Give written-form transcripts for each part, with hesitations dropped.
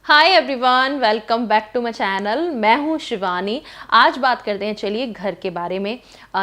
Hi everyone, welcome back to my channel. मैं हूं शिवानी। आज बात करते हैं चलिए घर के बारे में।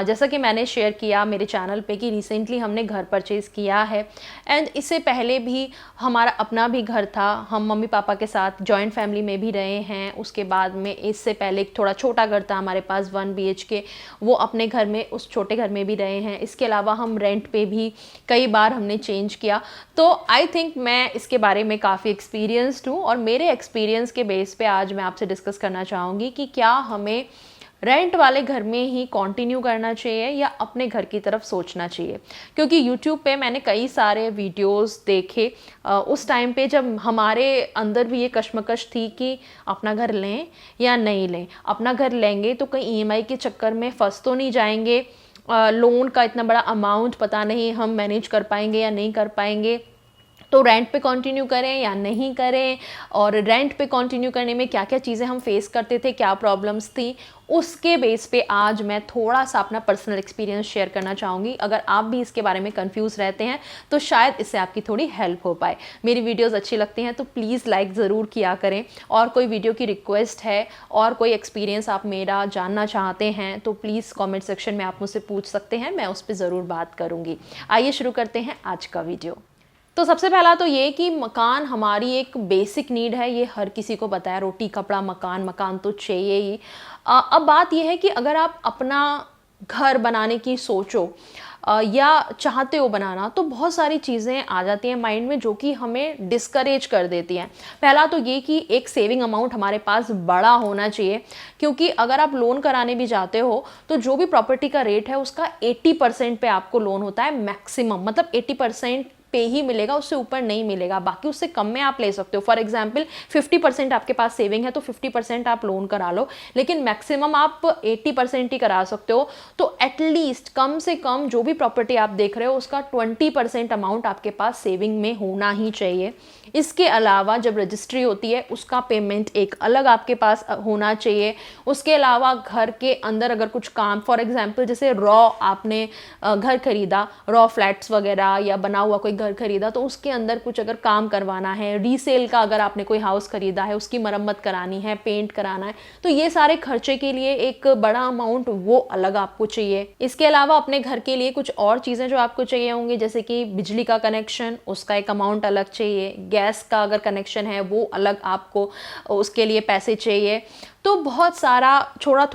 जैसा कि मैंने शेयर किया मेरे चैनल पे कि रिसेंटली हमने घर परचेज़ किया है एंड इससे पहले भी हमारा अपना भी घर था। हम मम्मी पापा के साथ जॉइंट फैमिली में भी रहे हैं। उसके बाद में इससे पहले एक थोड़ा छोटा घर था हमारे पास 1 BHK, वो अपने घर में उस छोटे घर में भी रहे हैं। इसके अलावा हम रेंट पे भी कई बार हमने चेंज किया। तो आई थिंक मैं इसके बारे में काफ़ी एक्सपीरियंस्ड हूँ और मेरे एक्सपीरियंस के बेस पे आज मैं आपसे डिस्कस करना चाहूँगी कि क्या हमें रेंट वाले घर में ही कंटिन्यू करना चाहिए या अपने घर की तरफ सोचना चाहिए। क्योंकि यूट्यूब पे मैंने कई सारे वीडियोस देखे उस टाइम पे जब हमारे अंदर भी ये कश्मकश थी कि अपना घर लें या नहीं लें। अपना घर लेंगे तो कहीं EMI के चक्कर में फंस तो नहीं जाएंगे, लोन का इतना बड़ा अमाउंट पता नहीं हम मैनेज कर पाएंगे या नहीं कर पाएंगे, तो रेंट पे कंटिन्यू करें या नहीं करें, और रेंट पे कंटिन्यू करने में क्या क्या चीज़ें हम फेस करते थे, क्या प्रॉब्लम्स थी, उसके बेस पे आज मैं थोड़ा सा अपना पर्सनल एक्सपीरियंस शेयर करना चाहूँगी। अगर आप भी इसके बारे में कंफ्यूज रहते हैं तो शायद इससे आपकी थोड़ी हेल्प हो पाए। मेरी वीडियोस अच्छी लगती हैं तो प्लीज़ लाइक ज़रूर किया करें, और कोई वीडियो की रिक्वेस्ट है और कोई एक्सपीरियंस आप मेरा जानना चाहते हैं तो प्लीज़ कॉमेंट सेक्शन में आप मुझसे पूछ सकते हैं, मैं उस पर ज़रूर बात करूँगी। आइए शुरू करते हैं आज का वीडियो। तो सबसे पहला तो ये कि मकान हमारी एक बेसिक नीड है, ये हर किसी को पता है। रोटी कपड़ा मकान, मकान तो चाहिए ही। अब बात ये है कि अगर आप अपना घर बनाने की सोचो या चाहते हो बनाना, तो बहुत सारी चीज़ें आ जाती हैं माइंड में जो कि हमें डिस्करेज कर देती हैं। पहला तो ये कि एक सेविंग अमाउंट हमारे पास बड़ा होना चाहिए, क्योंकि अगर आप लोन कराने भी जाते हो तो जो भी प्रॉपर्टी का रेट है उसका 80% पे आपको लोन होता है मैक्सिमम, मतलब 80% पे ही मिलेगा, उससे ऊपर नहीं मिलेगा। बाकी उससे कम में आप ले सकते हो। फॉर एग्जाम्पल 50% आपके पास सेविंग है तो 50% आप लोन करा लो, लेकिन मैक्सिमम आप 80% ही करा सकते हो। तो एटलीस्ट कम से कम जो भी प्रॉपर्टी आप देख रहे हो उसका 20% अमाउंट आपके पास सेविंग में होना ही चाहिए। इसके अलावा जब रजिस्ट्री होती है उसका पेमेंट एक अलग आपके पास होना चाहिए। उसके अलावा घर के अंदर अगर कुछ काम, फॉर एग्जाम्पल जैसे रॉ आपने घर खरीदा, रॉ फ्लैट्स वगैरह या बना हुआ कोई घर खरीदा, तो उसके अंदर कुछ अगर काम करवाना है, रीसेल का अगर आपने कोई हाउस खरीदा है उसकी मरम्मत करानी है, पेंट कराना है, तो ये सारे खर्चे के लिए एक बड़ा अमाउंट वो अलग आपको चाहिए। इसके अलावा अपने घर के लिए कुछ और चीज़ें जो आपको चाहिए होंगी, जैसे कि बिजली का कनेक्शन, उसका एक अमाउंट अलग चाहिए। गैस का अगर कनेक्शन है वो अलग आपको उसके लिए पैसे चाहिए। तो बहुत सारा थोड़ा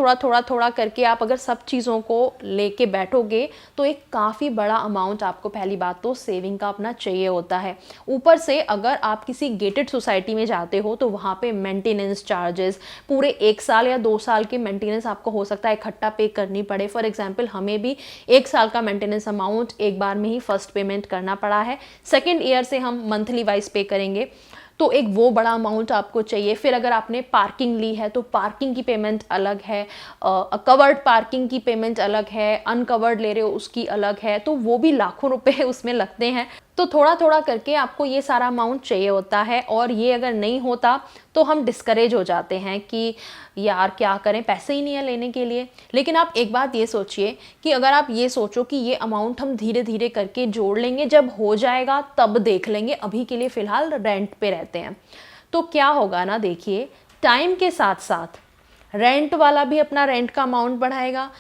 थोड़ा करके आप अगर सब चीज़ों को लेके बैठोगे तो एक काफ़ी बड़ा अमाउंट आपको पहली बात तो सेविंग का अपना चाहिए होता है। ऊपर से अगर आप किसी गेटेड सोसाइटी में जाते हो तो वहाँ पे मेंटेनेंस चार्जेस पूरे 1 साल या 2 साल की मेंटेनेंस आपको हो सकता है इकट्ठा पे करनी पड़े। फॉर एग्जाम्पल हमें भी 1 साल का मेंटेनेंस अमाउंट एक बार में ही फर्स्ट पेमेंट करना पड़ा है। सेकेंड ईयर से हम मंथली वाइज पे करेंगे, तो एक वो बड़ा अमाउंट आपको चाहिए। फिर अगर आपने पार्किंग ली है तो पार्किंग की पेमेंट अलग है, कवर्ड पार्किंग की पेमेंट अलग है, अनकवर्ड ले रहे हो उसकी अलग है, तो वो भी लाखों रुपए उसमें लगते हैं। तो थोड़ा थोड़ा करके आपको ये सारा अमाउंट चाहिए होता है, और ये अगर नहीं होता तो हम डिस्करेज हो जाते हैं कि यार क्या करें, पैसे ही नहीं है लेने के लिए। लेकिन आप एक बात ये सोचिए कि अगर आप ये सोचो कि ये अमाउंट हम धीरे धीरे करके जोड़ लेंगे, जब हो जाएगा तब देख लेंगे, अभी के लिए फ़िलहाल रेंट पे रहते हैं, तो क्या होगा ना, देखिए टाइम के साथ साथ रेंट वाला भी अपना रेंट का अमाउंट बढ़ाएगा।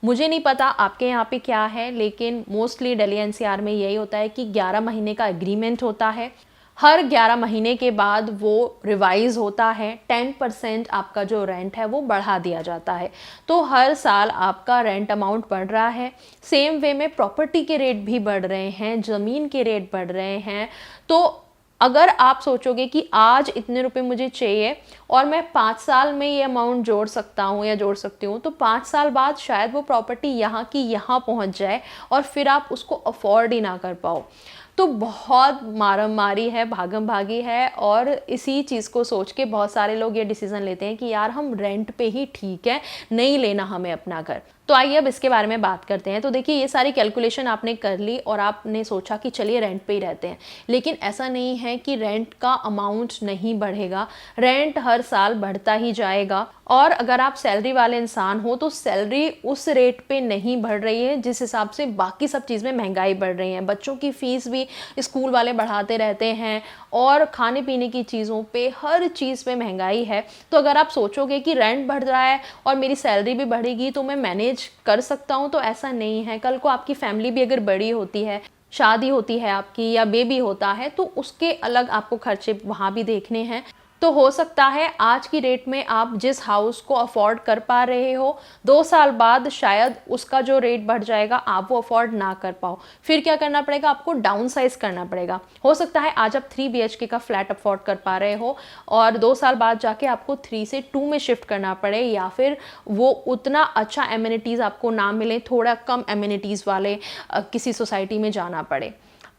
मुझे नहीं पता आपके यहाँ पे क्या है, लेकिन मोस्टली दिल्ली NCR में यही होता है कि 11 महीने का एग्रीमेंट होता है। हर 11 महीने के बाद वो रिवाइज होता है, 10% आपका जो रेंट है वो बढ़ा दिया जाता है। तो हर साल आपका रेंट अमाउंट बढ़ रहा है। सेम वे में प्रॉपर्टी के रेट भी बढ़ रहे हैं, ज़मीन के रेट बढ़ रहे हैं। तो अगर आप सोचोगे कि आज इतने रुपए मुझे चाहिए और मैं 5 साल में ये अमाउंट जोड़ सकता हूँ या जोड़ सकती हूँ, तो 5 साल बाद शायद वो प्रॉपर्टी यहाँ की यहाँ पहुँच जाए और फिर आप उसको अफोर्ड ही ना कर पाओ। तो बहुत मारम मारी है, भागम भागी है, और इसी चीज़ को सोच के बहुत सारे लोग ये डिसीज़न लेते हैं कि यार हम रेंट पे ही ठीक है, नहीं लेना हमें अपना घर। तो आइए अब इसके बारे में बात करते हैं। तो देखिए, ये सारी कैलकुलेशन आपने कर ली और आपने सोचा कि चलिए रेंट पे ही रहते हैं, लेकिन ऐसा नहीं है कि रेंट का अमाउंट नहीं बढ़ेगा। रेंट हर साल बढ़ता ही जाएगा, और अगर आप सैलरी वाले इंसान हो तो सैलरी उस रेट पे नहीं बढ़ रही है जिस हिसाब से बाकी सब चीज़ में महंगाई बढ़ रही है। बच्चों की फ़ीस भी स्कूल वाले बढ़ाते रहते हैं, और खाने पीने की चीज़ों पे हर चीज़ पे महंगाई है। तो अगर आप सोचोगे कि रेंट बढ़ रहा है और मेरी सैलरी भी बढ़ेगी तो मैं मैनेज कर सकता हूँ, तो ऐसा नहीं है। कल को आपकी फैमिली भी अगर बड़ी होती है, शादी होती है आपकी, या बेबी होता है, तो उसके अलग आपको खर्चे वहाँ भी देखने हैं। तो हो सकता है आज की डेट में आप जिस हाउस को अफोर्ड कर पा रहे हो, 2 साल बाद शायद उसका जो रेट बढ़ जाएगा आप वो अफोर्ड ना कर पाओ। फिर क्या करना पड़ेगा, आपको डाउन साइज करना पड़ेगा। हो सकता है आज आप 3 BHK का फ्लैट अफोर्ड कर पा रहे हो और 2 साल बाद जाके आपको 3 से 2 में शिफ्ट करना पड़े, या फिर वो उतना अच्छा एमिनिटीज़ आपको ना मिले, थोड़ा कम एमिनिटीज़ वाले किसी सोसाइटी में जाना पड़े।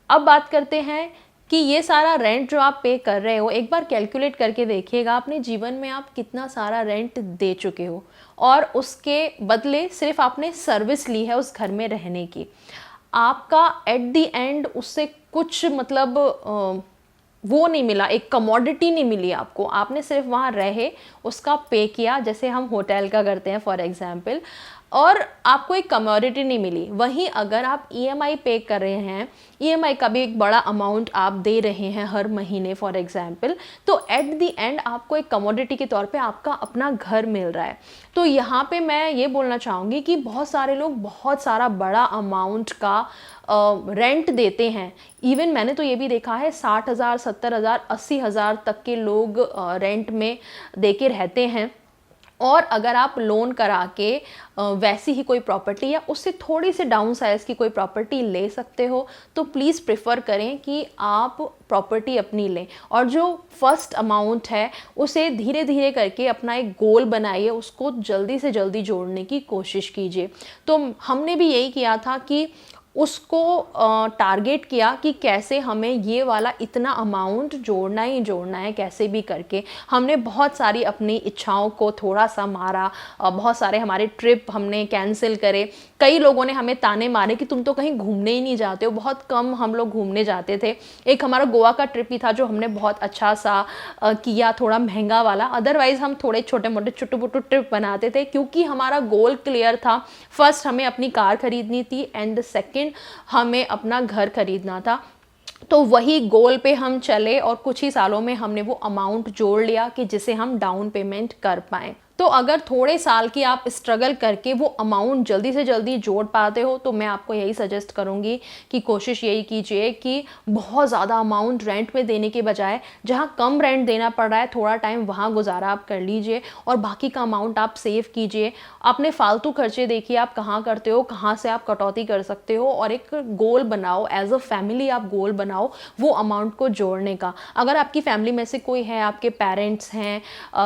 अब बात करते हैं कि ये सारा रेंट जो आप पे कर रहे हो, एक बार कैलकुलेट करके देखिएगा अपने जीवन में आप कितना सारा रेंट दे चुके हो, और उसके बदले सिर्फ आपने सर्विस ली है उस घर में रहने की। आपका एट द एंड उससे कुछ मतलब वो नहीं मिला, एक कमोडिटी नहीं मिली आपको। आपने सिर्फ वहाँ रहे, उसका पे किया, जैसे हम होटल का करते हैं फॉर एग्जांपल, और आपको एक कमोडिटी नहीं मिली। वहीं अगर आप EMI पे कर रहे हैं, EMI का भी एक बड़ा अमाउंट आप दे रहे हैं हर महीने फॉर एग्जांपल, तो एट द एंड आपको एक कमोडिटी के तौर पे आपका अपना घर मिल रहा है। तो यहाँ पे मैं ये बोलना चाहूँगी कि बहुत सारे लोग बहुत सारा बड़ा अमाउंट का रेंट देते हैं। इवन मैंने तो ये भी देखा है 60,000, 70,000, 80,000 तक के लोग रेंट में दे के रहते हैं। और अगर आप लोन करा के वैसी ही कोई प्रॉपर्टी या उससे थोड़ी सी डाउन साइज़ की कोई प्रॉपर्टी ले सकते हो, तो प्लीज़ प्रेफर करें कि आप प्रॉपर्टी अपनी लें। और जो फर्स्ट अमाउंट है उसे धीरे धीरे करके अपना एक गोल बनाइए, उसको जल्दी से जल्दी जोड़ने की कोशिश कीजिए। तो हमने भी यही किया था कि उसको टारगेट किया कि कैसे हमें ये वाला इतना अमाउंट जोड़ना ही जोड़ना है, कैसे भी करके। हमने बहुत सारी अपनी इच्छाओं को थोड़ा सा मारा, बहुत सारे हमारे ट्रिप हमने कैंसिल करे। कई लोगों ने हमें ताने मारे कि तुम तो कहीं घूमने ही नहीं जाते हो। बहुत कम हम लोग घूमने जाते थे। एक हमारा गोवा का ट्रिप ही था जो हमने बहुत अच्छा सा किया, थोड़ा महंगा वाला। अदरवाइज़ हम थोड़े छोटे मोटे छोटू मोटू ट्रिप बनाते थे, क्योंकि हमारा गोल क्लियर था। फर्स्ट हमें अपनी कार खरीदनी थी, एंड सेकेंड हमें अपना घर खरीदना था। तो वही गोल पे हम चले और कुछ ही सालों में हमने वो अमाउंट जोड़ लिया कि जिसे हम डाउन पेमेंट कर पाएँ। तो अगर थोड़े साल की आप स्ट्रगल करके वो अमाउंट जल्दी से जल्दी जोड़ पाते हो, तो मैं आपको यही सजेस्ट करूँगी कि कोशिश यही कीजिए कि बहुत ज़्यादा अमाउंट रेंट में देने के बजाय जहाँ कम रेंट देना पड़ रहा है, थोड़ा टाइम वहाँ गुजारा आप कर लीजिए और बाकी का अमाउंट आप सेव कीजिए। अपने फालतू खर्चे देखिए आप कहाँ करते हो, कहाँ से आप कटौती कर सकते हो, और एक गोल बनाओ, एज अ फैमिली आप गोल बनाओ वो अमाउंट को जोड़ने का। अगर आपकी फैमिली में से कोई है, आपके पेरेंट्स हैं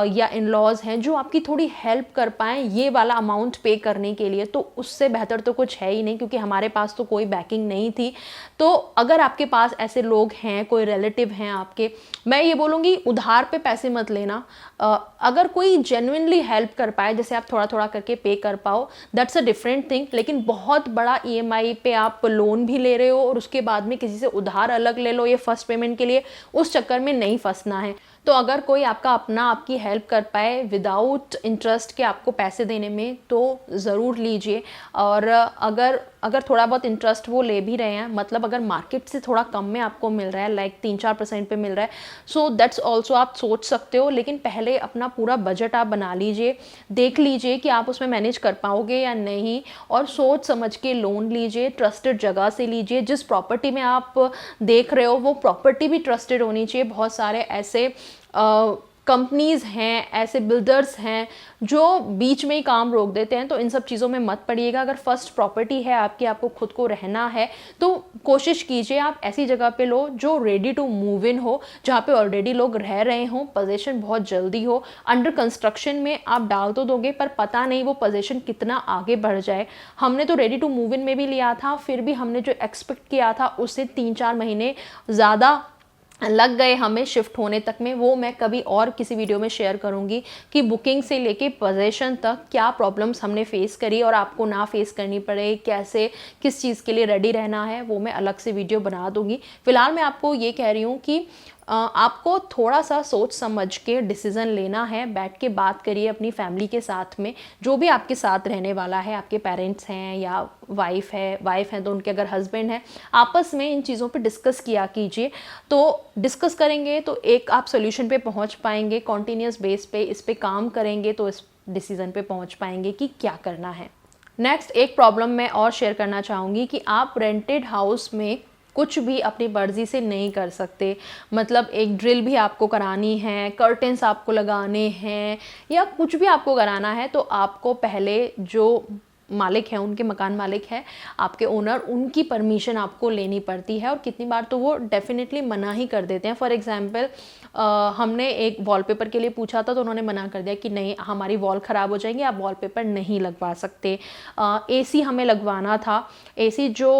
या इन लॉज हैं जो आपकी थोड़ी हेल्प कर पाएँ ये वाला अमाउंट पे करने के लिए, तो उससे बेहतर तो कुछ है ही नहीं, क्योंकि हमारे पास तो कोई बैकिंग नहीं थी। तो अगर आपके पास ऐसे लोग हैं, कोई रिलेटिव हैं आपके, मैं ये बोलूँगी उधार पे पैसे मत लेना। अगर कोई जेन्युइनली हेल्प कर पाए, जैसे आप थोड़ा थोड़ा करके पे कर पाओ, दैट्स अ डिफरेंट थिंग। लेकिन बहुत बड़ा EMI पे आप लोन भी ले रहे हो और उसके बाद में किसी से उधार अलग ले लो ये फर्स्ट पेमेंट के लिए, उस चक्कर में नहीं फंसना है। तो अगर कोई आपका अपना आपकी हेल्प कर पाए विदाउट इंटरेस्ट के आपको पैसे देने में, तो ज़रूर लीजिए। और अगर थोड़ा बहुत इंटरेस्ट वो ले भी रहे हैं, मतलब अगर मार्केट से थोड़ा कम में आपको मिल रहा है, लाइक 3-4% पे मिल रहा है, सो दैट्स ऑल्सो आप सोच सकते हो। लेकिन पहले अपना पूरा बजट आप बना लीजिए, देख लीजिए कि आप उसमें मैनेज कर पाओगे या नहीं, और सोच समझ के लोन लीजिए। ट्रस्टेड जगह से लीजिए। जिस प्रॉपर्टी में आप देख रहे हो वो प्रॉपर्टी भी ट्रस्टेड होनी चाहिए। बहुत सारे ऐसे कंपनीज़ हैं, ऐसे बिल्डर्स हैं जो बीच में ही काम रोक देते हैं, तो इन सब चीज़ों में मत पड़िएगा। अगर फर्स्ट प्रॉपर्टी है आपकी, आपको खुद को रहना है, तो कोशिश कीजिए आप ऐसी जगह पे लो जो रेडी टू मूव इन हो, जहाँ पे ऑलरेडी लोग रह रहे हों, पोजीशन बहुत जल्दी हो। अंडर कंस्ट्रक्शन में आप डाल तो दोगे, पर पता नहीं वो पोजीशन कितना आगे बढ़ जाए। हमने तो रेडी टू मूव इन में भी लिया था, फिर भी हमने जो एक्सपेक्ट किया था उससे 3-4 महीने ज़्यादा लग गए हमें शिफ्ट होने तक में, वो मैं कभी और किसी वीडियो में शेयर करूंगी कि बुकिंग से लेके पोजेशन तक क्या प्रॉब्लम्स हमने फेस करी और आपको ना फेस करनी पड़े, कैसे किस चीज़ के लिए रेडी रहना है, वो मैं अलग से वीडियो बना दूंगी। फिलहाल मैं आपको ये कह रही हूँ कि आपको थोड़ा सा सोच समझ के डिसीज़न लेना है, बैठ के बात करिए अपनी फैमिली के साथ में, जो भी आपके साथ रहने वाला है, आपके पेरेंट्स हैं या वाइफ है तो उनके अगर हस्बैंड है, आपस में इन चीज़ों पे डिस्कस किया कीजिए। तो डिस्कस करेंगे तो एक आप सोल्यूशन पे पहुंच पाएंगे, कॉन्टीन्यूस बेस पे इस पे काम करेंगे तो इस डिसीज़न पे पहुंच पाएंगे कि क्या करना है। नेक्स्ट एक प्रॉब्लम मैं और शेयर करना चाहूँगी कि आप रेंटेड हाउस में कुछ भी अपनी मर्ज़ी से नहीं कर सकते। मतलब एक ड्रिल भी आपको करानी है, कर्टेंस आपको लगाने हैं या कुछ भी आपको कराना है, तो आपको पहले जो मालिक है, उनके मकान मालिक है, आपके ओनर, उनकी परमिशन आपको लेनी पड़ती है। और कितनी बार तो वो डेफिनेटली मना ही कर देते हैं। फॉर एग्जांपल हमने एक वॉलपेपर के लिए पूछा था तो उन्होंने मना कर दिया कि नहीं, हमारी वॉल ख़राब हो जाएंगी, आप वॉलपेपर नहीं लगवा सकते। एसी हमें लगवाना था, एसी जो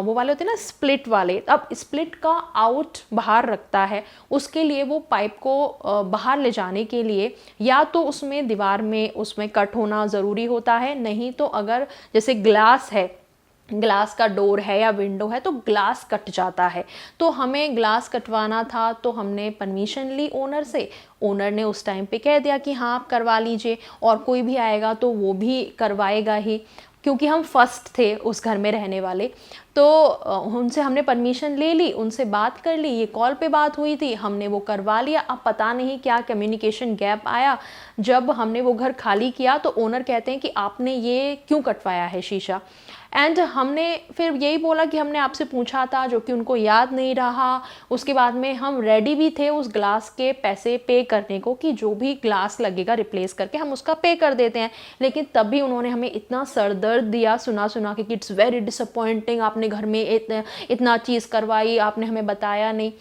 वो वाले होते हैं ना स्प्लिट वाले, अब स्प्लिट का आउट बाहर रखता है, उसके लिए वो पाइप को बाहर ले जाने के लिए या तो उसमें दीवार में उसमें कट होना ज़रूरी होता है, नहीं तो अगर जैसे ग्लास है, ग्लास का डोर है या विंडो है तो ग्लास कट जाता है। तो हमें ग्लास कटवाना था तो हमने परमिशन ली ओनर से, ओनर ने उस टाइम पे कह दिया कि हाँ आप करवा लीजिए, और कोई भी आएगा तो वो भी करवाएगा ही, क्योंकि हम फर्स्ट थे उस घर में रहने वाले। तो उनसे हमने परमिशन ले ली, उनसे बात कर ली, ये कॉल पे बात हुई थी, हमने वो करवा लिया। अब पता नहीं क्या कम्युनिकेशन गैप आया, जब हमने वो घर खाली किया तो ओनर कहते हैं कि आपने ये क्यों कटवाया है शीशा। एंड हमने फिर यही बोला कि हमने आपसे पूछा था, जो कि उनको याद नहीं रहा। उसके बाद में हम रेडी भी थे उस ग्लास के पैसे पे करने को कि जो भी ग्लास लगेगा रिप्लेस करके हम उसका पे कर देते हैं, लेकिन तब भी उन्होंने हमें इतना सर दर्द दिया सुना सुना के कि इट्स वेरी डिसअपॉइंटिंग, आपने घर में इतना चीज़ करवाई, आपने हमें बताया नहीं।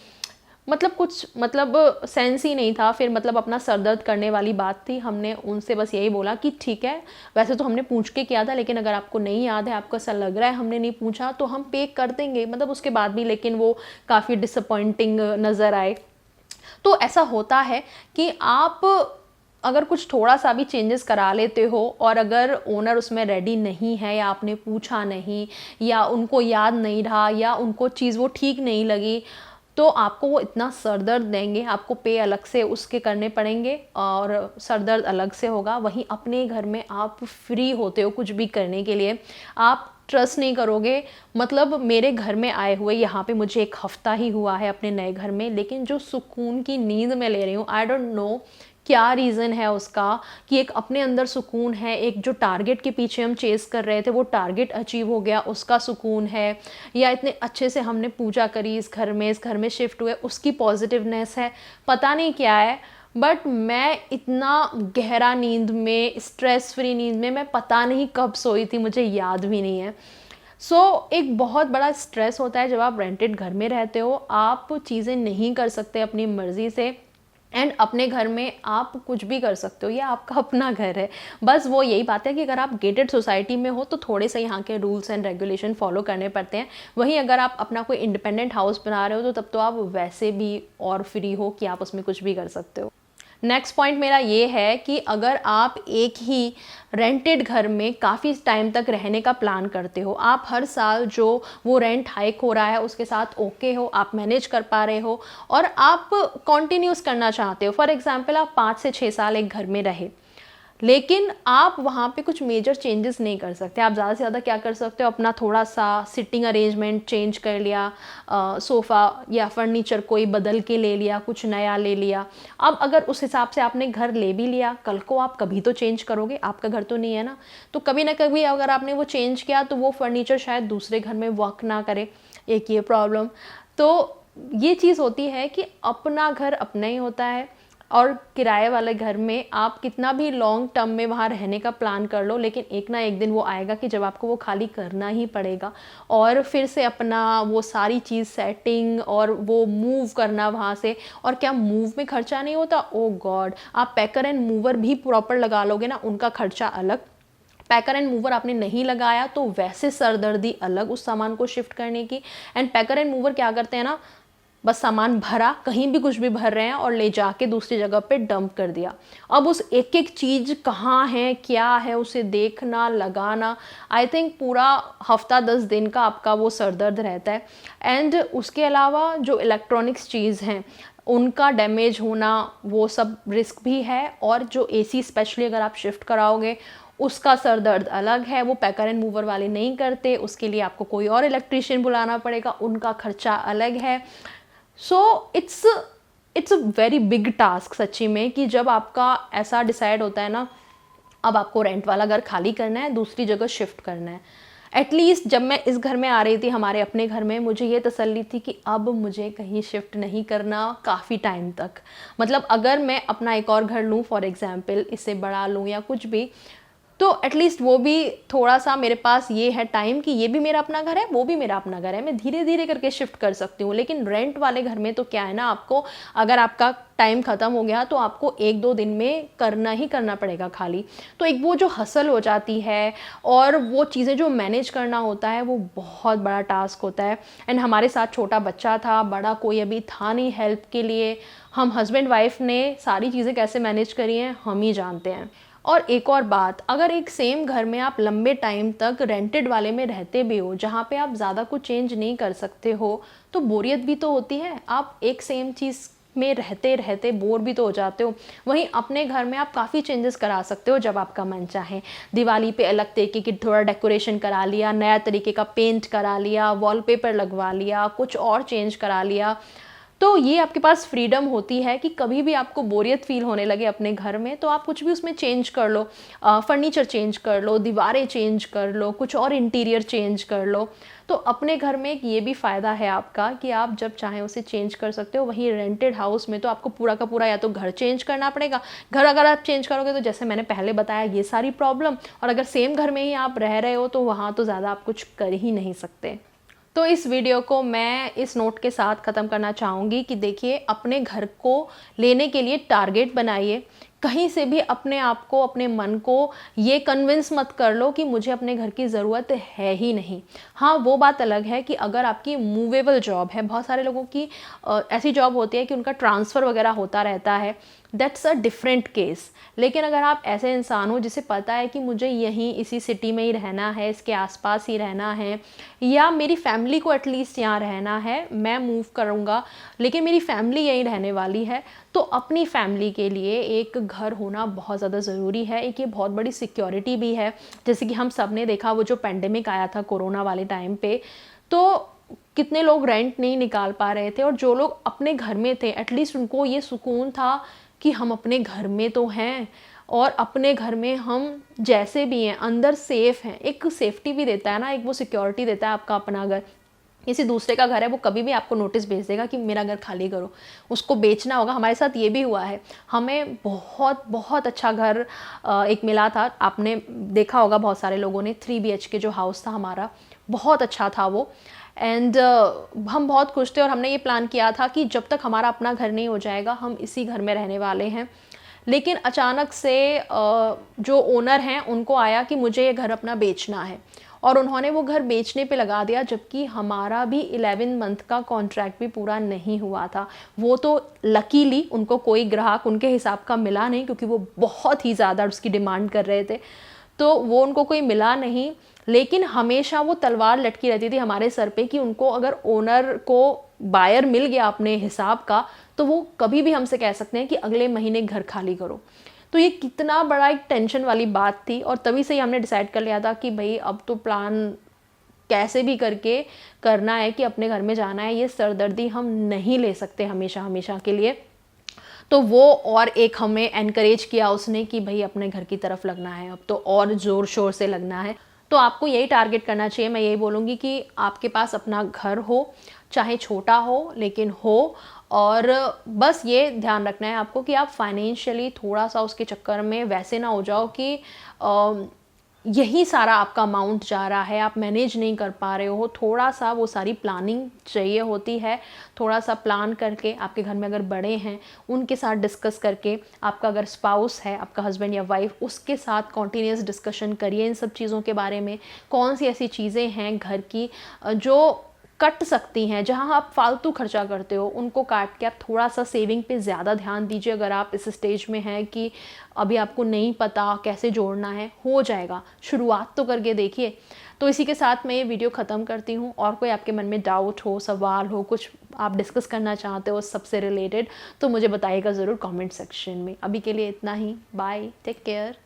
मतलब कुछ मतलब सेंस ही नहीं था। फिर मतलब अपना सरदर्द करने वाली बात थी। हमने उनसे बस यही बोला कि ठीक है, वैसे तो हमने पूछ के किया था, लेकिन अगर आपको नहीं याद है, आपको ऐसा लग रहा है हमने नहीं पूछा, तो हम पे कर देंगे। मतलब उसके बाद भी लेकिन वो काफ़ी डिसअपॉइंटिंग नज़र आए। तो ऐसा होता है कि आप अगर कुछ थोड़ा सा भी चेंजेस करा लेते हो और अगर ओनर उसमें रेडी नहीं है, या आपने पूछा नहीं, या उनको याद नहीं रहा, या उनको चीज़ वो ठीक नहीं लगी, तो आपको वो इतना सर दर्द देंगे, आपको पे अलग से उसके करने पड़ेंगे और सर दर्द अलग से होगा। वहीं अपने घर में आप फ्री होते हो कुछ भी करने के लिए, आप ट्रस्ट नहीं करोगे। मतलब मेरे घर में आए हुए यहाँ पे मुझे 1 हफ्ता ही हुआ है अपने नए घर में, लेकिन जो सुकून की नींद मैं ले रही हूँ, आई डोंट नो क्या रीज़न है उसका, कि एक अपने अंदर सुकून है, एक जो टारगेट के पीछे हम चेस कर रहे थे वो टारगेट अचीव हो गया, उसका सुकून है, या इतने अच्छे से हमने पूजा करी इस घर में शिफ्ट हुए उसकी पॉजिटिवनेस है, पता नहीं क्या है। बट मैं इतना गहरा नींद में, स्ट्रेस फ्री नींद में मैं पता नहीं कब सोई थी, मुझे याद भी नहीं है। एक बहुत बड़ा स्ट्रेस होता है जब आप रेंटेड घर में रहते हो, आप चीज़ें नहीं कर सकते अपनी मर्ज़ी से, एंड अपने घर में आप कुछ भी कर सकते हो, ये आपका अपना घर है। बस वो यही बात है कि अगर आप गेटेड सोसाइटी में हो तो थोड़े से यहाँ के रूल्स एंड रेगुलेशन फॉलो करने पड़ते हैं। वहीं अगर आप अपना कोई इंडिपेंडेंट हाउस बना रहे हो तो तब तो आप वैसे भी और फ्री हो कि आप उसमें कुछ भी कर सकते हो। नेक्स्ट पॉइंट मेरा ये है कि अगर आप एक ही रेंटेड घर में काफ़ी टाइम तक रहने का प्लान करते हो, आप हर साल जो वो रेंट हाइक हो रहा है उसके साथ ओके हो, आप मैनेज कर पा रहे हो और आप कॉन्टिन्यूस करना चाहते हो। फॉर एग्जांपल आप 5 से 6 साल एक घर में रहे, लेकिन आप वहाँ पे कुछ मेजर चेंजेस नहीं कर सकते। आप ज़्यादा से ज़्यादा क्या कर सकते हो, अपना थोड़ा सा सिटिंग अरेंजमेंट चेंज कर लिया, सोफ़ा या फर्नीचर कोई बदल के ले लिया, कुछ नया ले लिया। अब अगर उस हिसाब से आपने घर ले भी लिया, कल को आप कभी तो चेंज करोगे, आपका घर तो नहीं है ना, तो कभी ना कभी अगर आपने वो चेंज किया तो वो फर्नीचर शायद दूसरे घर में वर्क ना करे, एक ये प्रॉब्लम। तो ये चीज़ होती है कि अपना घर अपना ही होता है, और किराए वाले घर में आप कितना भी लॉन्ग टर्म में वहाँ रहने का प्लान कर लो, लेकिन एक ना एक दिन वो आएगा कि जब आपको वो खाली करना ही पड़ेगा, और फिर से अपना वो सारी चीज़ सेटिंग और वो मूव करना वहाँ से। और क्या मूव में खर्चा नहीं होता? ओ गॉड, आप पैकर एंड मूवर भी प्रॉपर लगा लोगे ना, उनका खर्चा अलग। पैकर एंड मूवर आपने नहीं लगाया तो वैसे सरदर्दी अलग उस सामान को शिफ्ट करने की। एंड पैकर एंड मूवर क्या करते हैं ना, बस सामान भरा, कहीं भी कुछ भी भर रहे हैं और ले जाके दूसरी जगह पे डंप कर दिया। अब उस एक एक चीज़ कहाँ है, क्या है, उसे देखना, लगाना, आई थिंक पूरा हफ्ता 10 दिन का आपका वो सर दर्द रहता है। एंड उसके अलावा जो इलेक्ट्रॉनिक्स चीज़ हैं उनका डैमेज होना, वो सब रिस्क भी है। और जो एसी स्पेशली अगर आप शिफ्ट कराओगे उसका सर दर्द अलग है, वो पैकर एंड मूवर वाले नहीं करते, उसके लिए आपको कोई और इलेक्ट्रीशियन बुलाना पड़ेगा, उनका खर्चा अलग है। So it's a very big task सच्ची में, कि जब आपका ऐसा डिसाइड होता है ना, अब आपको रेंट वाला घर खाली करना है, दूसरी जगह शिफ्ट करना है। एटलीस्ट जब मैं इस घर में आ रही थी, हमारे अपने घर में, मुझे ये तसल्ली थी कि अब मुझे कहीं शिफ्ट नहीं करना काफ़ी टाइम तक। मतलब अगर मैं अपना एक और घर लूँ फॉर एग्जांपल, इससे बड़ा लूँ या कुछ भी, तो एटलीस्ट वो भी थोड़ा सा मेरे पास ये है टाइम कि ये भी मेरा अपना घर है, वो भी मेरा अपना घर है, मैं धीरे धीरे करके शिफ्ट कर सकती हूँ। लेकिन रेंट वाले घर में तो क्या है ना, आपको अगर आपका टाइम ख़त्म हो गया तो आपको 1-2 दिन में करना ही करना पड़ेगा खाली। तो एक वो जो हसल हो जाती है और वो चीज़ें जो मैनेज करना होता है, वो बहुत बड़ा टास्क होता है। एंड हमारे साथ छोटा बच्चा था, बड़ा कोई अभी था नहीं हेल्प के लिए। हम हस्बैंड वाइफ ने सारी चीज़ें कैसे मैनेज करी हैं हम ही जानते हैं। और एक और बात, अगर एक सेम घर में आप लंबे टाइम तक रेंटेड वाले में रहते भी हो, जहाँ पे आप ज़्यादा कुछ चेंज नहीं कर सकते हो, तो बोरियत भी तो होती है। आप एक सेम चीज़ में रहते रहते बोर भी तो हो जाते हो। वहीं अपने घर में आप काफ़ी चेंजेस करा सकते हो जब आपका मन चाहे। दिवाली पे अलग तरीके की थोड़ा डेकोरेशन करा लिया, नया तरीके का पेंट करा लिया, वॉलपेपर लगवा लिया, कुछ और चेंज करा लिया। तो ये आपके पास फ्रीडम होती है कि कभी भी आपको बोरियत फील होने लगे अपने घर में, तो आप कुछ भी उसमें चेंज कर लो, फर्नीचर चेंज कर लो, दीवारें चेंज कर लो, कुछ और इंटीरियर चेंज कर लो। तो अपने घर में एक ये भी फ़ायदा है आपका कि आप जब चाहें उसे चेंज कर सकते हो। वहीं रेंटेड हाउस में तो आपको पूरा का पूरा या तो घर चेंज करना पड़ेगा, घर अगर आप चेंज करोगे तो जैसे मैंने पहले बताया ये सारी प्रॉब्लम, और अगर सेम घर में ही आप रह रहे हो तो वहाँ तो ज़्यादा आप कुछ कर ही नहीं सकते। तो इस वीडियो को मैं इस नोट के साथ ख़त्म करना चाहूँगी कि देखिए, अपने घर को लेने के लिए टारगेट बनाइए। कहीं से भी अपने आप को, अपने मन को ये कन्विंस मत कर लो कि मुझे अपने घर की ज़रूरत है ही नहीं। हाँ, वो बात अलग है कि अगर आपकी मूवेबल जॉब है, बहुत सारे लोगों की ऐसी जॉब होती है कि उनका ट्रांसफ़र वगैरह होता रहता है, दैट्स अ डिफरेंट केस। लेकिन अगर आप ऐसे इंसान हो जिसे पता है कि मुझे यहीं इसी सिटी में ही रहना है, इसके आसपास ही रहना है, या मेरी फैमिली को एटलीस्ट यहाँ रहना है, मैं मूव करूँगा लेकिन मेरी फैमिली यहीं रहने वाली है, तो अपनी फैमिली के लिए एक घर होना बहुत ज़्यादा ज़रूरी है। एक ये बहुत बड़ी सिक्योरिटी भी है। जैसे कि हम सब ने देखा वो जो पेंडेमिक आया था कोरोना वाले टाइम पे, तो कितने लोग रेंट नहीं निकाल पा रहे थे, और जो लोग अपने घर में थे एटलीस्ट उनको ये सुकून था कि हम अपने घर में तो हैं, और अपने घर में हम जैसे भी हैं अंदर सेफ़ हैं। एक सेफ्टी भी देता है ना, एक वो सिक्योरिटी देता है आपका अपना घर। किसी दूसरे का घर है, वो कभी भी आपको नोटिस भेज देगा कि मेरा घर खाली करो, उसको बेचना होगा। हमारे साथ ये भी हुआ है, हमें बहुत बहुत अच्छा घर एक मिला था। आपने देखा होगा बहुत सारे लोगों ने, 3 BHK जो हाउस था हमारा, बहुत अच्छा था वो। एंड हम बहुत खुश थे, और हमने ये प्लान किया था कि जब तक हमारा अपना घर नहीं हो जाएगा हम इसी घर में रहने वाले हैं। लेकिन अचानक से जो ओनर हैं उनको आया कि मुझे ये घर अपना बेचना है, और उन्होंने वो घर बेचने पे लगा दिया, जबकि हमारा भी 11 मंथ का कॉन्ट्रैक्ट भी पूरा नहीं हुआ था। वो तो लकीली उनको कोई ग्राहक उनके हिसाब का मिला नहीं, क्योंकि वो बहुत ही ज़्यादा उसकी डिमांड कर रहे थे, तो वो उनको कोई मिला नहीं। लेकिन हमेशा वो तलवार लटकी रहती थी हमारे सर पे कि उनको अगर ओनर को बायर मिल गया अपने हिसाब का, तो वो कभी भी हमसे कह सकते हैं कि अगले महीने घर खाली करो। तो ये कितना बड़ा एक टेंशन वाली बात थी, और तभी से ही हमने डिसाइड कर लिया था कि भाई अब तो प्लान कैसे भी करके करना है कि अपने घर में जाना है। ये सरदर्दी हम नहीं ले सकते हमेशा हमेशा के लिए। तो वो और एक हमें एनकरेज किया उसने कि भाई अपने घर की तरफ लगना है, अब तो और ज़ोर शोर से लगना है। तो आपको यही टारगेट करना चाहिए। मैं यही बोलूँगी कि आपके पास अपना घर हो, चाहे छोटा हो लेकिन हो, और बस ये ध्यान रखना है आपको कि आप फाइनेंशियली थोड़ा सा उसके चक्कर में वैसे ना हो जाओ कि यही सारा आपका अमाउंट जा रहा है, आप मैनेज नहीं कर पा रहे हो। थोड़ा सा वो सारी प्लानिंग चाहिए होती है। थोड़ा सा प्लान करके, आपके घर में अगर बड़े हैं उनके साथ डिस्कस करके, आपका अगर स्पाउस है, आपका हस्बैंड या वाइफ, उसके साथ कॉन्टीन्यूस डिस्कशन करिए इन सब चीज़ों के बारे में। कौन सी ऐसी चीज़ें हैं घर की जो कट सकती हैं, जहां आप फालतू खर्चा करते हो उनको काट के आप थोड़ा सा सेविंग पे ज़्यादा ध्यान दीजिए। अगर आप इस स्टेज में हैं कि अभी आपको नहीं पता कैसे जोड़ना है, हो जाएगा, शुरुआत तो करके देखिए। तो इसी के साथ मैं ये वीडियो ख़त्म करती हूँ। और कोई आपके मन में डाउट हो, सवाल हो, कुछ आप डिस्कस करना चाहते हो सबसे रिलेटेड, तो मुझे बताइएगा ज़रूर कमेंट सेक्शन में। अभी के लिए इतना ही, बाय, टेक केयर।